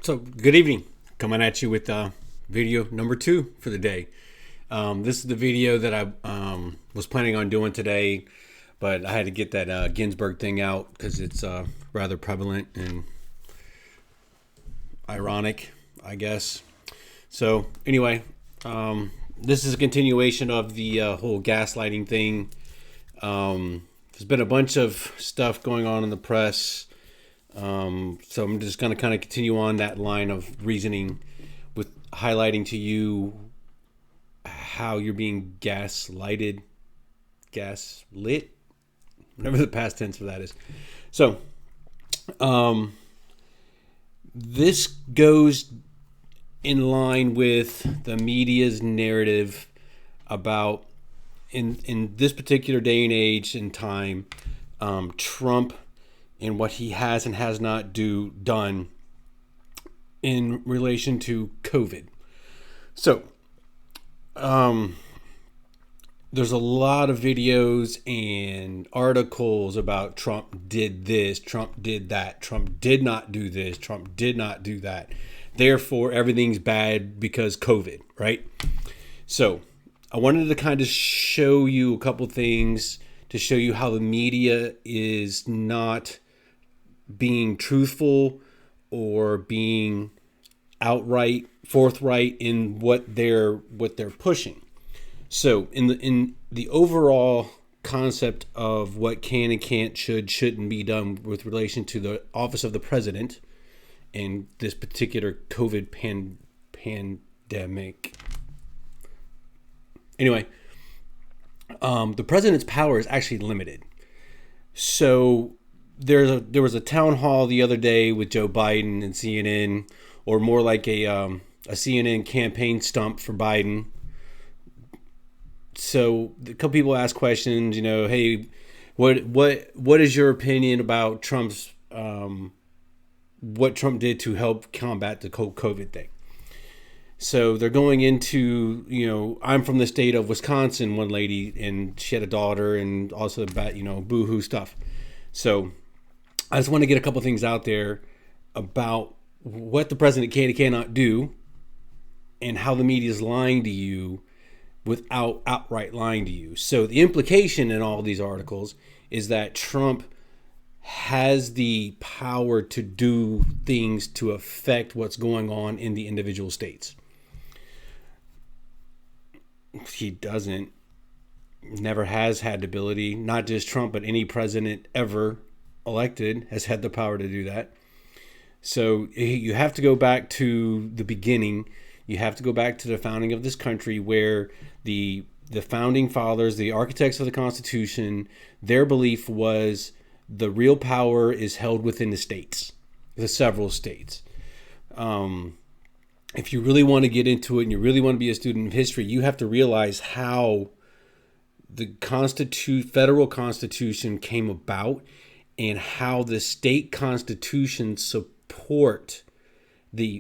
So, good evening. Coming at you with video number 2 for the day. This is the video that I was planning on doing today, but I had to get that Ginsburg thing out because it's rather prevalent and ironic, I guess. So, anyway, this is a continuation of the whole gaslighting thing. There's been a bunch of stuff going on in the press. So I'm just going to kind of continue on that line of reasoning with highlighting to you how you're being gaslit, whatever the past tense for that is. So, this goes in line with the media's narrative about in this particular day and age and time, Trump and what he has and has not done in relation to COVID. So, there's a lot of videos and articles about Trump did this, Trump did that, Trump did not do this, Trump did not do that. Therefore, everything's bad because COVID, right? So, I wanted to kind of show you a couple things to show you how the media is not being truthful or being outright forthright in what they're pushing. So in the overall concept of what can and can't, shouldn't be done with relation to the office of the president and this particular COVID pandemic. Anyway, the president's power is actually limited. So there was a town hall the other day with Joe Biden and CNN, or more like a CNN campaign stump for Biden. So a couple people ask questions, hey, what is your opinion about Trump's what Trump did to help combat the COVID thing? So they're going into, I'm from the state of Wisconsin, one lady, and she had a daughter, and also about, boohoo stuff. So I just want to get a couple things out there about what the president can and cannot do and how the media is lying to you without outright lying to you. So the implication in all these articles is that Trump has the power to do things to affect what's going on in the individual states. He doesn't. Never has had the ability. Not just Trump, but any president ever elected has had the power to do that. So you have to go back to the beginning. You have to go back to the founding of this country, where the founding fathers, the architects of the Constitution, their belief was the real power is held within the states, the several states. If you really want to get into it and you really want to be a student of history, you have to realize how the federal Constitution came about and how the state constitutions support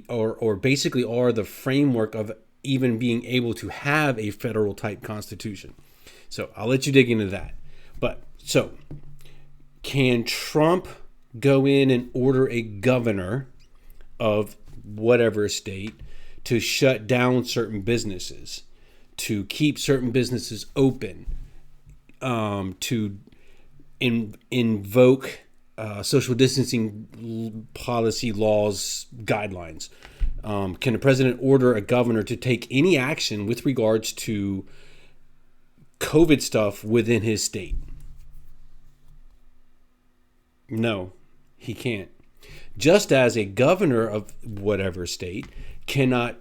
or basically are the framework of even being able to have a federal type constitution. So I'll let you dig into that. But so can Trump go in and order a governor of whatever state to shut down certain businesses, to keep certain businesses open, to invoke social distancing policy laws, guidelines? Can the president order a governor to take any action with regards to COVID stuff within his state? No, he can't. Just as a governor of whatever state cannot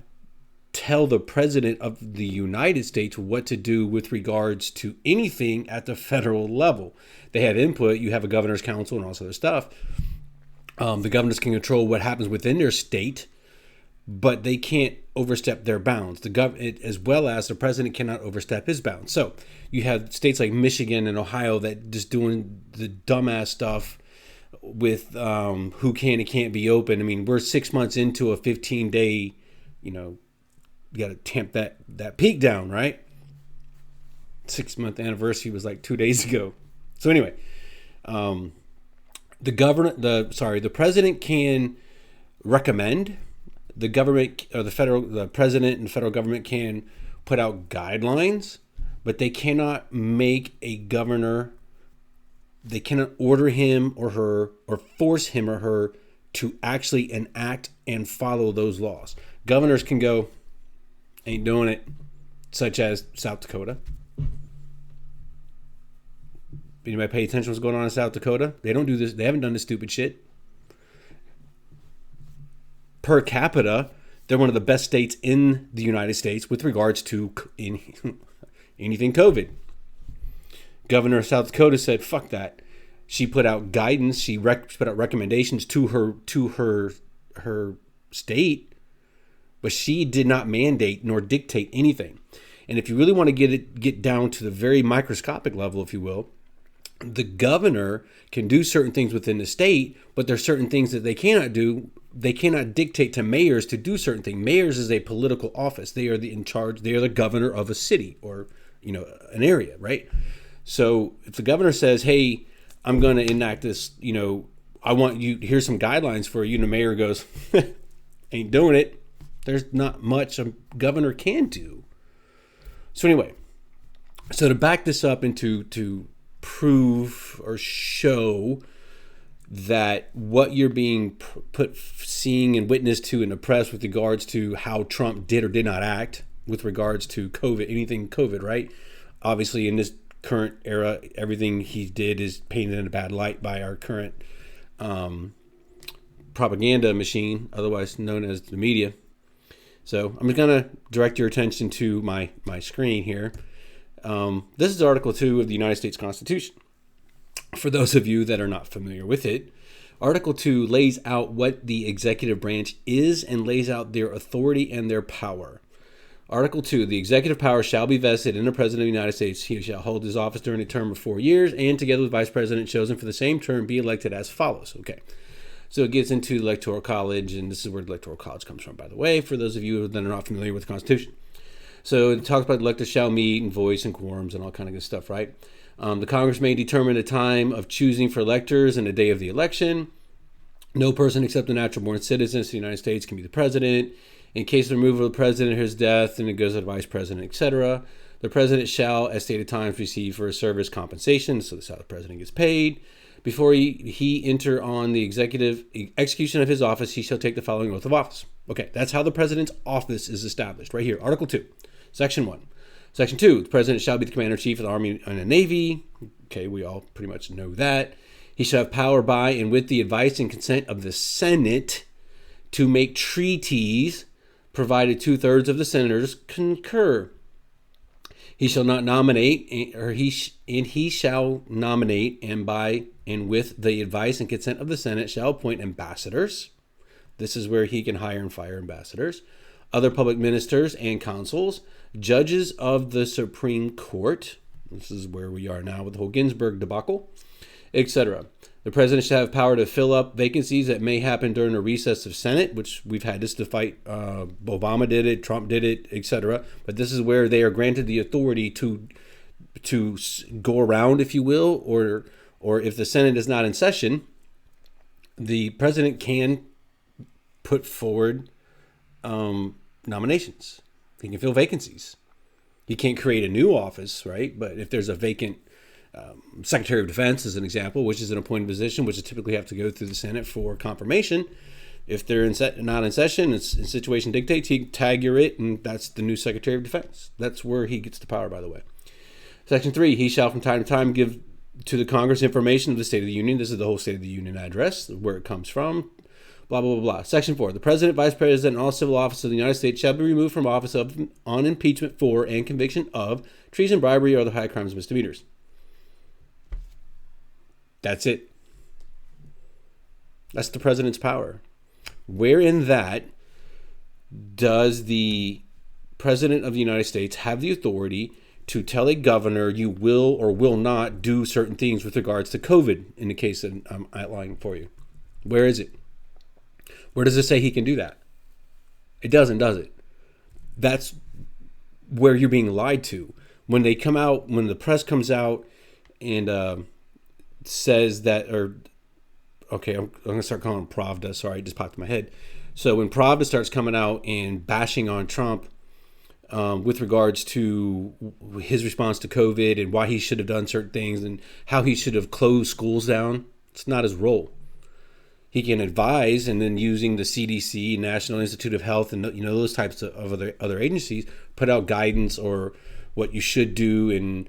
tell the president of the United States what to do with regards to anything at the federal level. They have input. You have a governor's council and all this other stuff. The governors can control what happens within their state, but they can't overstep their bounds. As well as the president cannot overstep his bounds. So you have states like Michigan and Ohio that just doing the dumbass stuff with who can and can't be open. I mean, we're 6 months into a 15-day, you got to tamp that peak down, right? 6-month anniversary was like 2 days ago. So anyway, the president can recommend the government or the president and the federal government can put out guidelines, but they cannot make a governor, they cannot order him or her or force him or her to actually enact and follow those laws. Governors can go, ain't doing it, such as South Dakota. Anybody pay attention to what's going on in South Dakota? They don't do this. They haven't done this stupid shit. Per capita, they're one of the best states in the United States with regards to anything COVID. Governor of South Dakota said, "Fuck that." She put out guidance. She put out recommendations to her state, but she did not mandate nor dictate anything. And if you really want to get down to the very microscopic level, if you will, the governor can do certain things within the state, but there's certain things that they cannot do. They cannot dictate to mayors to do certain things. Mayors is a political office. They are in charge. They are the governor of a city or, an area, right? So if the governor says, "Hey, I'm going to enact this, I want you, here's some guidelines for you," and the mayor goes, "Ain't doing it," there's not much a governor can do. So anyway, so to back this up and to prove or show that what you're being seeing and witnessed to in the press with regards to how Trump did or did not act with regards to COVID, anything COVID, right? Obviously, in this current era, everything he did is painted in a bad light by our current propaganda machine, otherwise known as the media. So I'm just going to direct your attention to my screen here. This is Article 2 of the United States Constitution. For those of you that are not familiar with it, Article 2 lays out what the executive branch is and lays out their authority and their power. Article 2, the executive power shall be vested in the President of the United States. He shall hold his office during a term of 4 years, and together with Vice President chosen for the same term, be elected as follows. Okay, so it gets into the Electoral College, and this is where the Electoral College comes from, by the way, for those of you that are not familiar with the Constitution. So it talks about the electors shall meet and voice and quorums and all kind of good stuff, right? The Congress may determine the time of choosing for electors and the day of the election. No person except a natural-born citizen of the United States can be the president. In case of the removal of the president or his death, and it goes to the vice president, etc., the president shall, at stated times, receive for his service compensation. So that's how the president gets paid. Before he enter on the executive execution of his office, he shall take the following oath of office. Okay, that's how the president's office is established, right here, Article 2, Section 1. Section 2, the president shall be the commander-in-chief of the Army and the Navy. Okay, we all pretty much know that. He shall have power by and with the advice and consent of the Senate to make treaties, provided 2/3 of the senators concur. He shall not nominate, he shall nominate, and by and with the advice and consent of the Senate shall appoint ambassadors. This is where he can hire and fire ambassadors, other public ministers and consuls, judges of the Supreme Court. This is where we are now with the whole Ginsburg debacle, etc. The president shall have power to fill up vacancies that may happen during a recess of Senate, which we've had this to fight. Obama did it, Trump did it, etc. But this is where they are granted the authority to go around, if you will, or if the Senate is not in session, the president can put forward nominations. He can fill vacancies. He can't create a new office, right? But if there's a vacant Secretary of Defense, as an example, which is an appointed position, which is typically have to go through the Senate for confirmation. If they're not in session, the situation dictates, he tag your it, and that's the new Secretary of Defense. That's where he gets the power, by the way. Section 3, he shall from time to time give to the Congress information of the State of the Union. This is the whole State of the Union address, where it comes from. Blah, blah, blah, blah. Section 4, the President, Vice President, and all civil officers of the United States shall be removed from office on impeachment for and conviction of treason, bribery, or other high crimes and misdemeanors. That's it. That's the president's power. Where in that does the president of the United States have the authority to tell a governor you will or will not do certain things with regards to COVID, in the case that I'm outlining for you? Where is it? Where does it say he can do that? It doesn't, does it? That's where you're being lied to. When they come out, when the press comes out and says that, or okay, I'm going to start calling him Provda. Sorry, it just popped in my head. So when Provda starts coming out and bashing on Trump with regards to his response to COVID and why he should have done certain things and how he should have closed schools down, it's not his role. He can advise, and then using the CDC, National Institute of Health, and those types of other agencies, put out guidance or what you should do and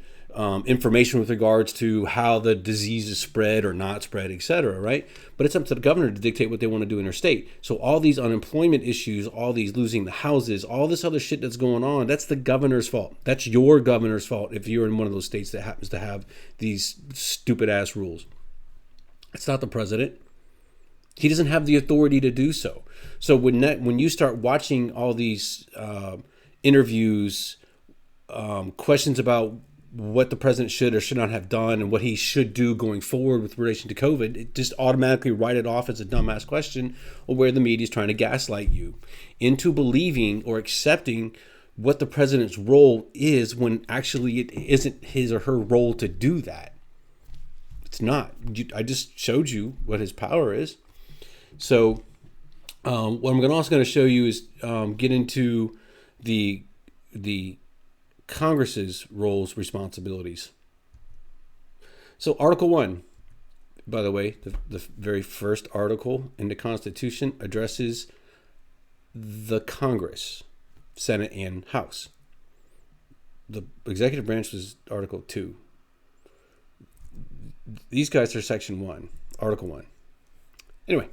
information with regards to how the disease is spread or not spread, etc. Right? But it's up to the governor to dictate what they want to do in their state. So all these unemployment issues, all these losing the houses, all this other shit that's going on, that's the governor's fault. That's your governor's fault if you're in one of those states that happens to have these stupid ass rules. It's not the president. He doesn't have the authority to do so. So when you start watching all these interviews, questions about what the president should or should not have done and what he should do going forward with relation to COVID, it just automatically write it off as a dumbass question, or where the media is trying to gaslight you into believing or accepting what the president's role is when actually it isn't his or her role to do that. It's not. I just showed you what his power is. So what I'm also going to show you is get into the Congress's roles, responsibilities. So Article 1, by the way, the very first article in the Constitution addresses the Congress, Senate, and House. The executive branch was Article 2. These guys are Section 1, Article 1. Anyway.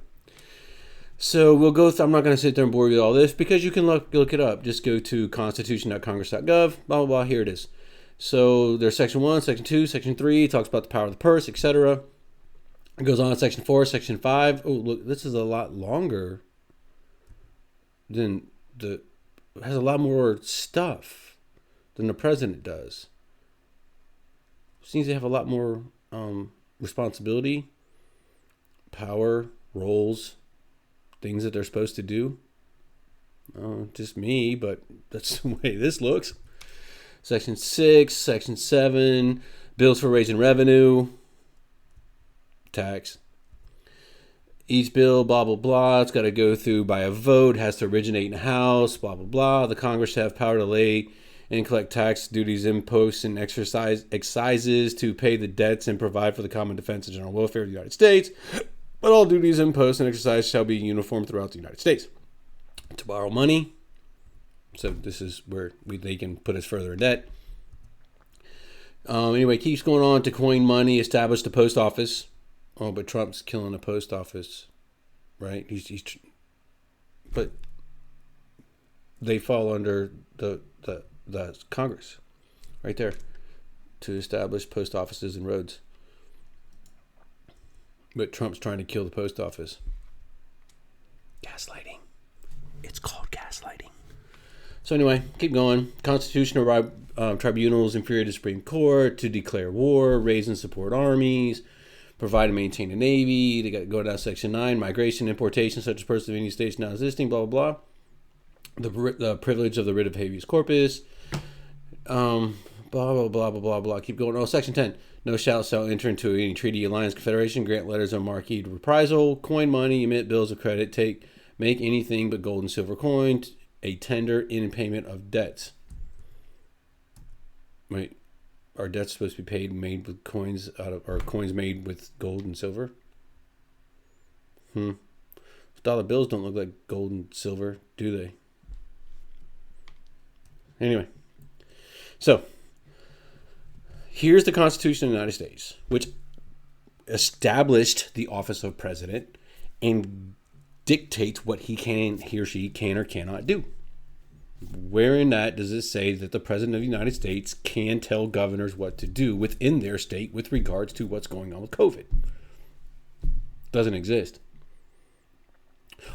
So we'll go through, I'm not going to sit there and bore you with all this because you can look it up. Just go to constitution.congress.gov, blah, blah, blah. Here it is. So there's Section 1, Section 2, Section 3. It talks about the power of the purse, etc. It goes on Section 4, Section 5. Oh, look, this is a lot longer than has a lot more stuff than the president does. Seems to have a lot more responsibility, power, roles, things that they're supposed to do. Just me, but that's the way this looks. Section 6, Section 7, bills for raising revenue, tax. Each bill, blah, blah, blah. It's got to go through by a vote, has to originate in the House, blah, blah, blah. The Congress have power to lay and collect tax, duties, imposts, and excises to pay the debts and provide for the common defense and general welfare of the United States. But all duties, imposts, and exercise shall be uniform throughout the United States. To borrow money. So this is where they can put us further in debt. Anyway, keeps going on to coin money, establish the post office. Oh, but Trump's killing the post office, right? But they fall under the Congress, right there, to establish post offices and roads. But Trump's trying to kill the post office. Gaslighting. It's called gaslighting. So anyway, keep going. Constitutional tribunals inferior to Supreme Court to declare war, raise and support armies, provide and maintain a navy. They got to go down to Section 9, migration, importation, such as persons of any state not existing, blah, blah, blah. The privilege of the writ of habeas corpus. Blah, blah, blah, blah, blah, blah. Keep going. Oh, Section 10. No shall enter into any treaty, alliance, confederation, grant letters of marque to reprisal, coin money, emit bills of credit, make anything but gold and silver coin, a tender in payment of debts. Wait, are debts supposed to be made with coins or coins made with gold and silver? Dollar bills don't look like gold and silver, do they? Anyway, so here's the Constitution of the United States, which established the office of president and dictates what he or she can or cannot do. Where in that does it say that the president of the United States can tell governors what to do within their state with regards to what's going on with COVID? Doesn't exist.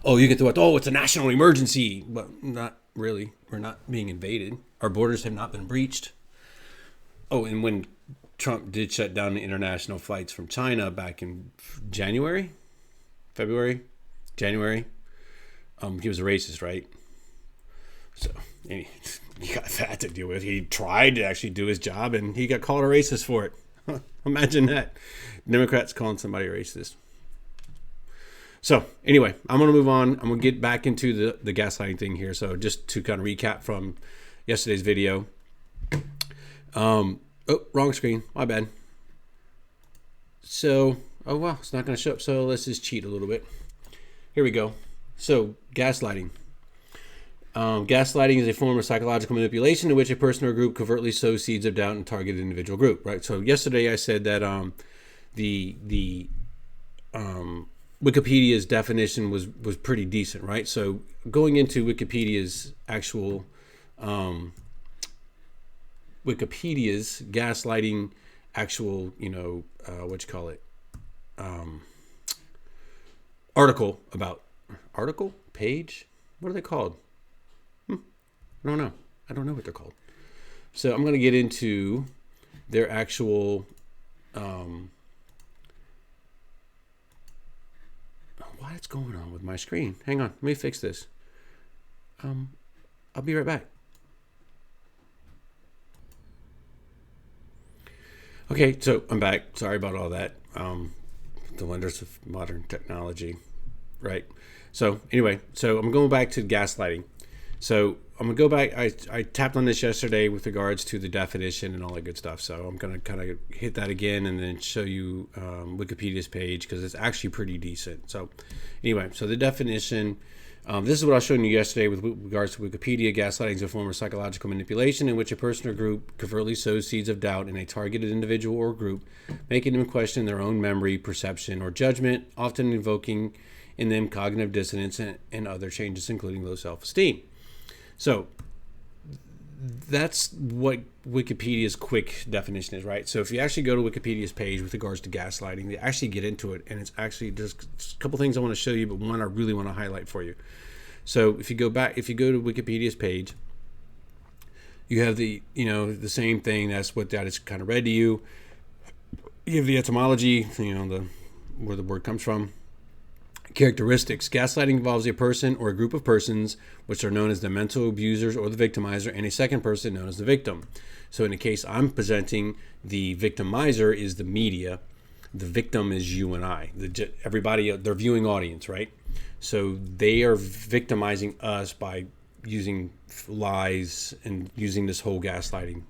Oh, you get to what? Oh, it's a national emergency. But not really. We're not being invaded. Our borders have not been breached. Oh, and when Trump did shut down the international flights from China back in January, he was a racist, right? So he got that to deal with. He tried to actually do his job, and he got called a racist for it. Imagine that. Democrats calling somebody a racist. So anyway, I'm going to move on. I'm going to get back into the gaslighting thing here. So just to kind of recap from yesterday's video. Oh, wrong screen. My bad. So, oh wow, it's not going to show up. So let's just cheat a little bit. Here we go. So gaslighting. Gaslighting is a form of psychological manipulation in which a person or group covertly sows seeds of doubt in a targeted individual group. Right. So yesterday I said that the Wikipedia's definition was pretty decent, right? So going into Wikipedia's actual Wikipedia's gaslighting actual, article page. What are they called? I don't know. I don't know what they're called. So I'm going to get into their actual. What's going on with my screen? Hang on, let me fix this. I'll be right back. Okay, so I'm back. Sorry about all that. The wonders of modern technology, right? So anyway, so I'm going back to gaslighting. So I'm gonna go back. I tapped on this yesterday with regards to the definition and all that good stuff. So I'm gonna kind of hit that again and then show you Wikipedia's page because it's actually pretty decent. So anyway, so the definition. This is what I was showing you yesterday with regards to Wikipedia. Gaslighting is a form of psychological manipulation in which a person or group covertly sows seeds of doubt in a targeted individual or group, making them question their own memory, perception, or judgment, often invoking in them cognitive dissonance and other changes, including low self-esteem. So that's what Wikipedia's quick definition is, right? So if you actually go to Wikipedia's page with regards to gaslighting, they actually get into it, and it's actually there's a couple things I want to show you, but one I really want to highlight for you. So if you go to Wikipedia's page, you have the same thing. That's what that is kind of read to you. You have the etymology, where the word comes from. Characteristics. Gaslighting involves a person or a group of persons, which are known as the mental abusers or the victimizer, and a second person known as the victim. So in the case I'm presenting, the victimizer is the media. The victim is you and I. Everybody, their viewing audience, right? So they are victimizing us by using lies and using this whole gaslighting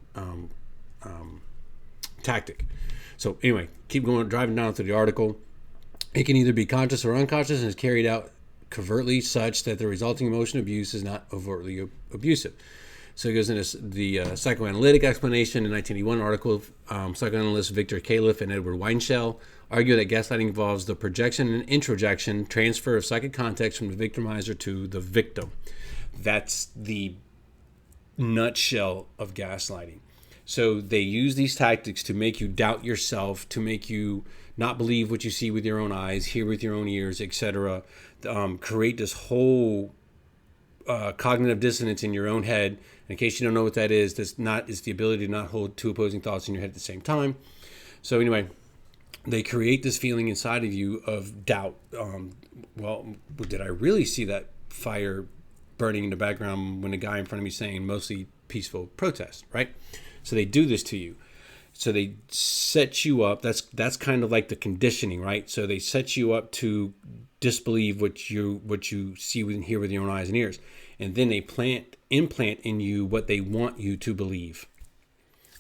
tactic. So anyway, keep going, driving down through the article. It can either be conscious or unconscious and is carried out covertly such that the resulting emotion abuse is not overtly abusive. So it goes into the psychoanalytic explanation. In 1981 article, psychoanalysts Victor Caliph and Edward Weinshell argue that gaslighting involves the projection and introjection, transfer of psychic context from the victimizer to the victim. That's the nutshell of gaslighting. So they use these tactics to make you doubt yourself, to make you not believe what you see with your own eyes, hear with your own ears, etc. Create this whole cognitive dissonance in your own head. In case you don't know what that is, it's the ability to not hold two opposing thoughts in your head at the same time. So anyway, they create this feeling inside of you of doubt. Well, did I really see that fire burning in the background when the guy in front of me saying mostly peaceful protest, right? So they do this to you. So they set you up. That's kind of like the conditioning, right? So they set you up to disbelieve what you see and hear with your own eyes and ears, and then they implant in you what they want you to believe.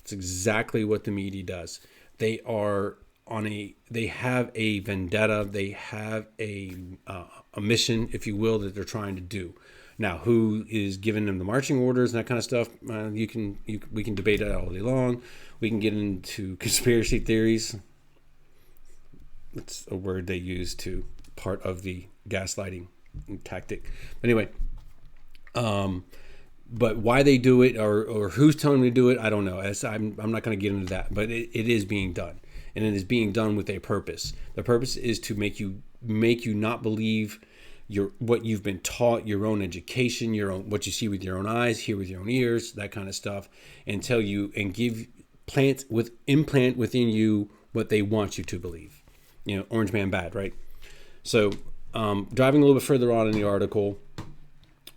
It's exactly what the media does. They have a vendetta. They have a mission, if you will, that they're trying to do. Now, who is giving them the marching orders and that kind of stuff? We can debate that all day long. We can get into conspiracy theories. That's a word they use to part of the gaslighting tactic. Anyway, but why they do it or who's telling them to do it, I don't know. I'm not going to get into that. But it is being done, and it is being done with a purpose. The purpose is to make you not believe what you've been taught, your own education, what you see with your own eyes, hear with your own ears, that kind of stuff, and tell you and implant within you what they want you to believe. Orange man bad, right? So driving a little bit further on in the article,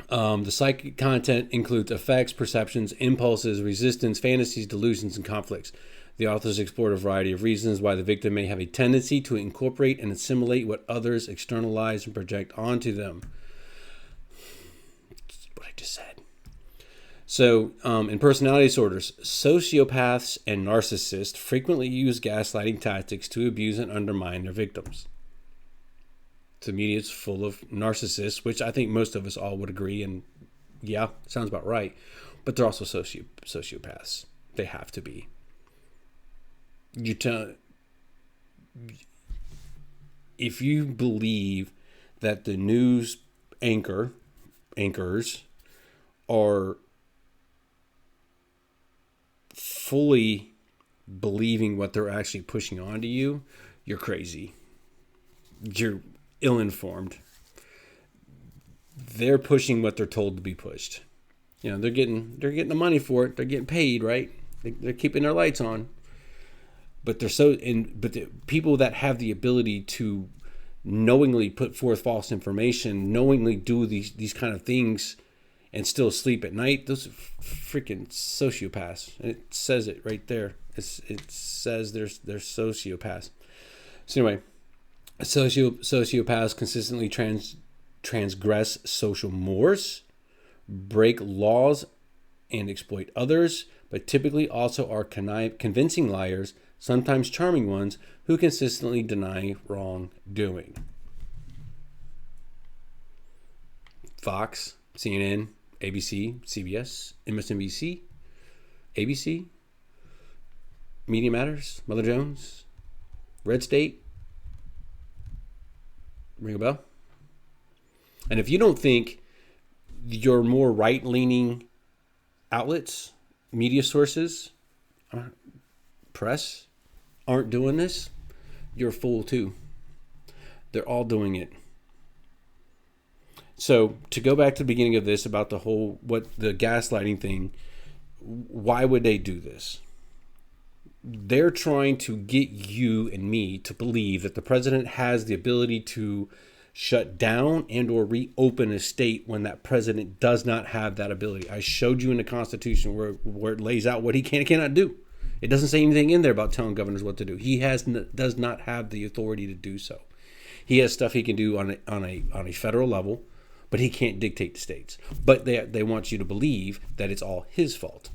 the psychic content includes effects, perceptions, impulses, resistance, fantasies, delusions, and conflicts. The authors explored a variety of reasons why the victim may have a tendency to incorporate and assimilate what others externalize and project onto them. That's what I just said. So, in personality disorders, sociopaths and narcissists frequently use gaslighting tactics to abuse and undermine their victims. The media is full of narcissists, which I think most of us all would agree, and yeah, sounds about right. But they're also sociopaths. They have to be. If you believe that the news anchors are fully believing what they're actually pushing onto you, you're crazy. You're ill-informed. They're pushing what they're told to be pushed. They're getting the money for it. They're getting paid, right? They're keeping their lights on. But but the people that have the ability to knowingly put forth false information, knowingly do these kind of things, and still sleep at night, those are freaking sociopaths. And it says it right there. It says they're sociopaths. So anyway, sociopaths consistently transgress social mores, break laws, and exploit others, but typically also are convincing liars, sometimes charming ones, who consistently deny wrongdoing. Fox, CNN, ABC, CBS, MSNBC, ABC, Media Matters, Mother Jones, Red State. Ring a bell? And if you don't think your more right-leaning outlets, media sources, press, aren't doing this, you're a fool too. They're all doing it. So to go back to the beginning of this about the gaslighting thing, why would they do this? They're trying to get you and me to believe that the president has the ability to shut down and or reopen a state when that president does not have that ability. I showed you in the Constitution where it lays out what he can and cannot do. It doesn't say anything in there about telling governors what to do. He does not have the authority to do so. He has stuff he can do on a federal level, but he can't dictate the states. But they want you to believe that it's all his fault.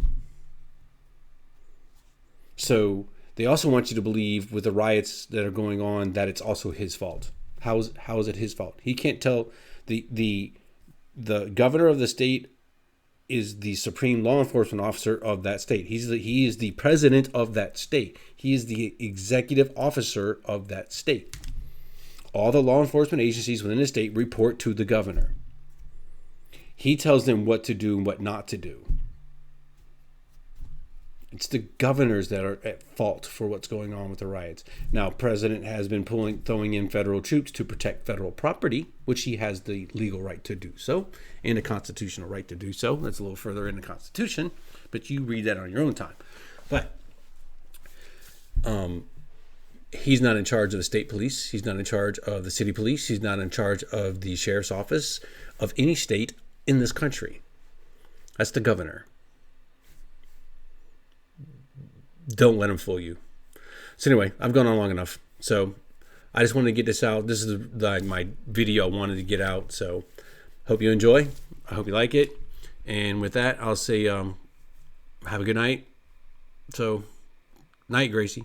So they also want you to believe with the riots that are going on that it's also his fault. How is it his fault? He can't tell. The governor of the state is the supreme law enforcement officer of that state. He is the president of that state. He is the executive officer of that state. All the law enforcement agencies within the state report to the governor. He tells them what to do and what not to do. It's the governors that are at fault for what's going on with the riots. Now, president has been throwing in federal troops to protect federal property, which he has the legal right to do so, and a constitutional right to do so. That's a little further in the Constitution, but you read that on your own time. But he's not in charge of the state police. He's not in charge of the city police. He's not in charge of the sheriff's office of any state in this country. That's the governor. Don't let him fool you. So anyway, I've gone on long enough. So I just wanted to get this out. This is my video I wanted to get out. So hope you enjoy. I hope you like it. And with that, I'll say have a good night. So night, Gracie.